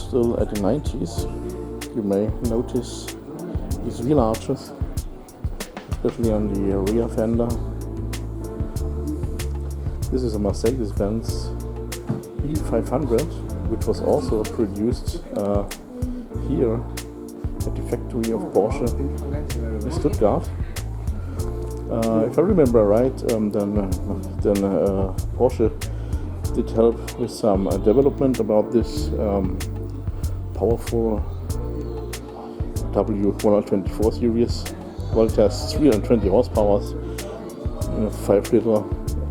still at the 90s. You may notice these wheel arches, especially on the rear fender. This is a Mercedes-Benz E500, which was also produced here at the factory of Porsche in Stuttgart. If I remember right, then Porsche did help with some development about this powerful W124 series. Well, it has 320 horsepower in a 5-liter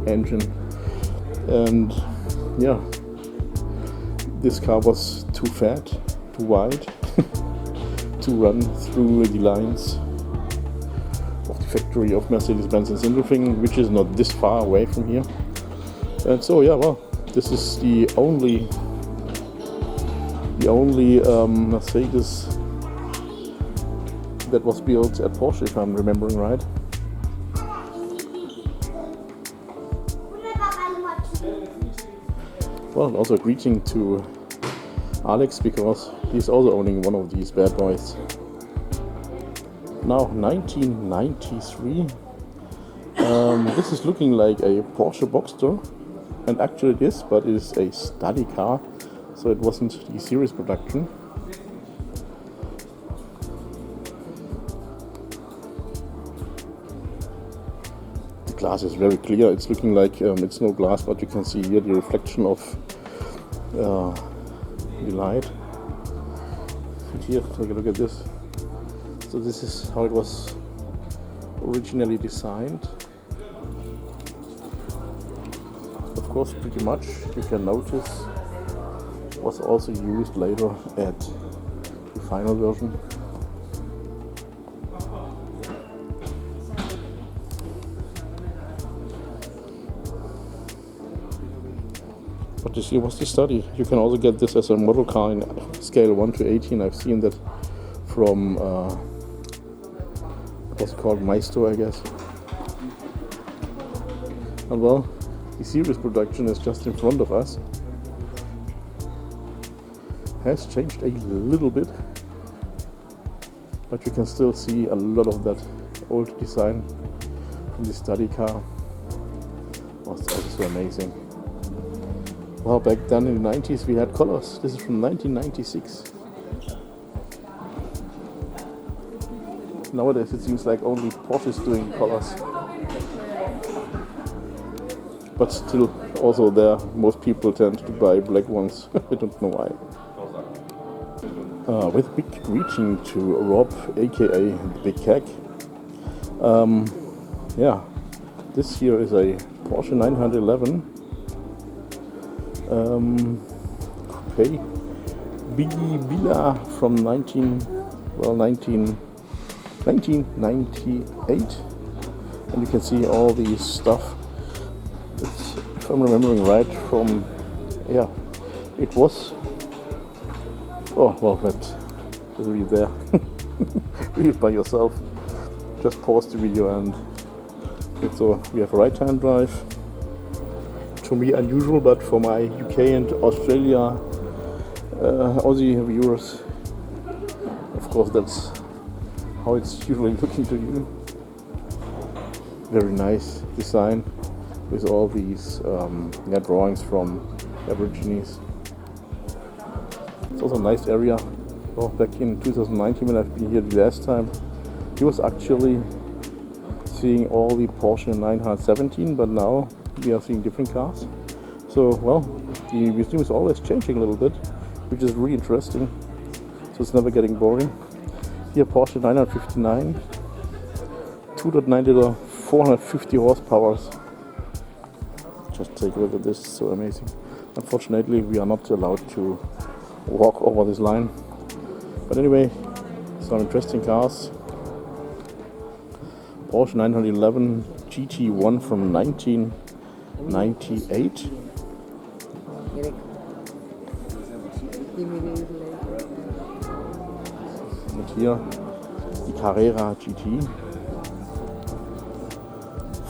engine, and yeah, this car was too fat, too wide to run through the lines of the factory of Mercedes-Benz in Sindelfingen, which is not this far away from here. And so yeah, well, this is the only Mercedes that was built at Porsche, if I'm remembering right. Well, also a greeting to Alex, because he's also owning one of these bad boys. Now 1993. This is looking like a Porsche Boxster, and actually it is, but it is a study car, so it wasn't the series production. The glass is very clear. It's looking like it's no glass, but you can see here the reflection of the light. And here, take a look at this. So this is how it was originally designed. Of course, pretty much you can notice was also used later at the final version. But this here was the study. You can also get this as a model car in scale 1 to 18. I've seen that from what's it called, Maestro, I guess. And well, the series production is just in front of us. Has changed a little bit, but you can still see a lot of that old design from the study car. Was also so amazing. Well, back then in the 90s we had colors. This is from 1996. Nowadays it seems like only Porsche is doing colors. But still, also there, most people tend to buy black ones. I don't know why. With a big greeting to Rob, aka Big Hack. Yeah, this here is a Porsche 911 Coupé Biggibilla from 1998, and you can see all these stuff. It's, if I'm remembering right, from it was. Oh well, that's really there. Read it by yourself. Just pause the video and so we have right-hand drive. To me unusual, but for my UK and Australia Aussie viewers, of course that's how it's usually looking to you. Very nice design with all these drawings from Aborigines. It's also a nice area. Well, back in 2019 when I've been here the last time, he was actually seeing all the Porsche 917, but now we are seeing different cars. So, well, the museum is always changing a little bit, which is really interesting. So it's never getting boring. Here, Porsche 959, 2.9 liter, 450 horsepower. Just take a look at this, so amazing. Unfortunately, we are not allowed to walk over this line. But anyway, some interesting cars. Porsche 911 GT1 from 1998. And here, the Carrera GT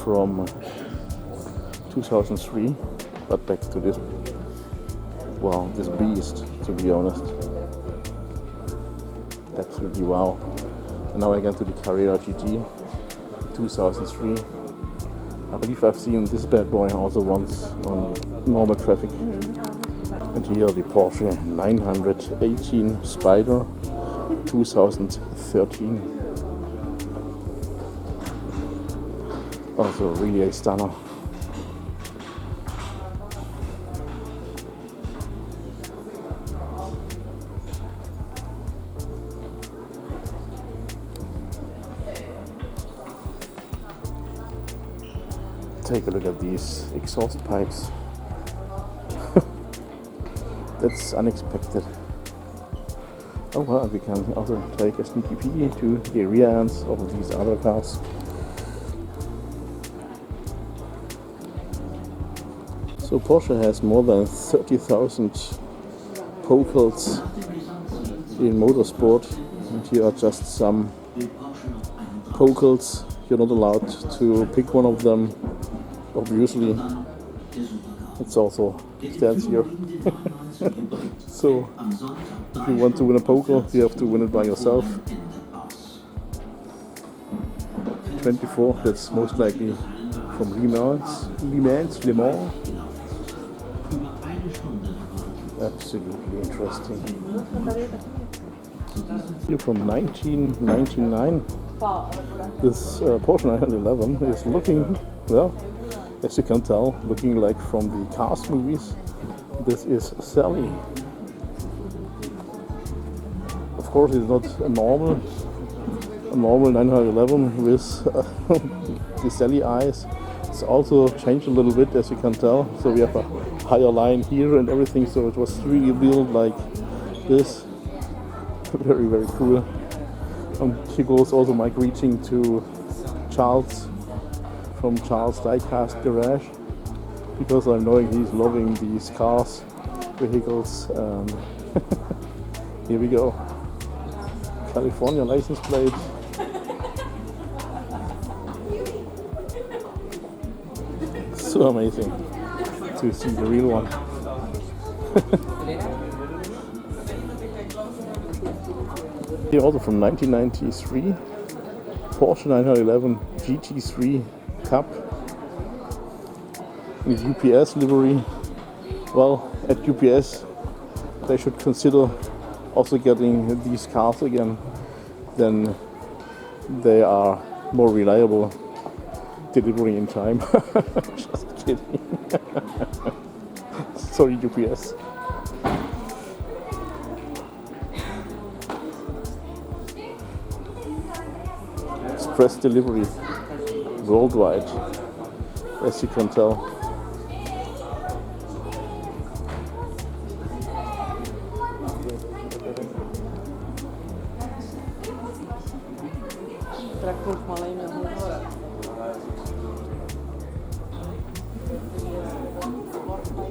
from 2003. But back to this, well, this beast, to be honest. Absolutely wow. And now again to the Carrera GT 2003. I believe I've seen this bad boy also once on normal traffic. And here the Porsche 918 Spyder 2013. Also really a stunner. Take a look at these exhaust pipes. That's unexpected. Oh well, we can also take a sneaky peek to the rear ends of these other cars. So Porsche has more than 30,000 pocals in motorsport, and here are just some pocals. You're not allowed to pick one of them, obviously. It's also stands here. So if you want to win a pocal, you have to win it by yourself. 24, that's most likely from Le Mans. Absolutely interesting. Here from 1999, this Porsche 911 is looking, well, as you can tell, looking like from the Cars movies. This is Sally. Of course, it's not a normal 911 with the Sally eyes. It's also changed a little bit, as you can tell. So we have a higher line here and everything. So it was really built like this. Very, very cool. And here goes also my greeting to Charles from Charles Diecast Garage, because I'm knowing he's loving these cars, vehicles. Here we go. California license plate. So amazing to see the real one. Here also from 1993, Porsche 911 GT3 Cup with UPS livery. Well, at UPS they should consider also getting these cars again. Then they are more reliable, delivery in time. Just kidding. Sorry, UPS. Express delivery worldwide, as you can tell.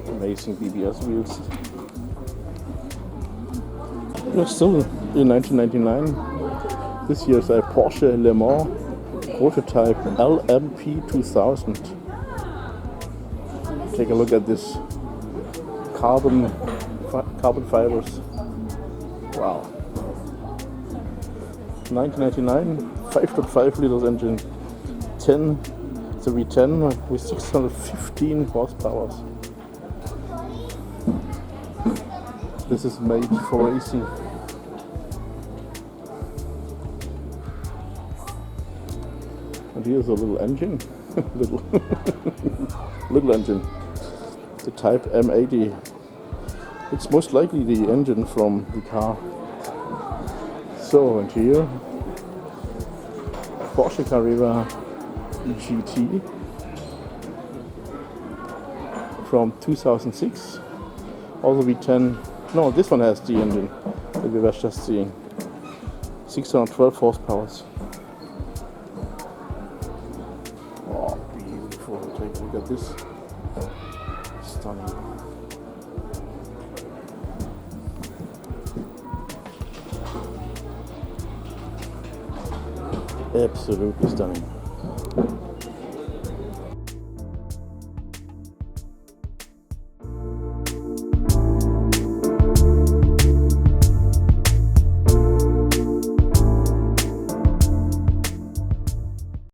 Amazing BBS wheels. We're still in 1999. This year's a Porsche Le Mans prototype LMP 2000. Take a look at this carbon fibers. Wow. 1999, 5.5 liters engine, the V10 with 615 horsepower. This is made for racing. And here's a little engine, little engine, the Type M80. It's most likely the engine from the car. So, and here, Porsche Carrera GT from 2006. Also V10. No, this one has the engine that we were just seeing. 612 horsepower. Oh, beautiful. Take a look at this. Stunning. Absolutely stunning.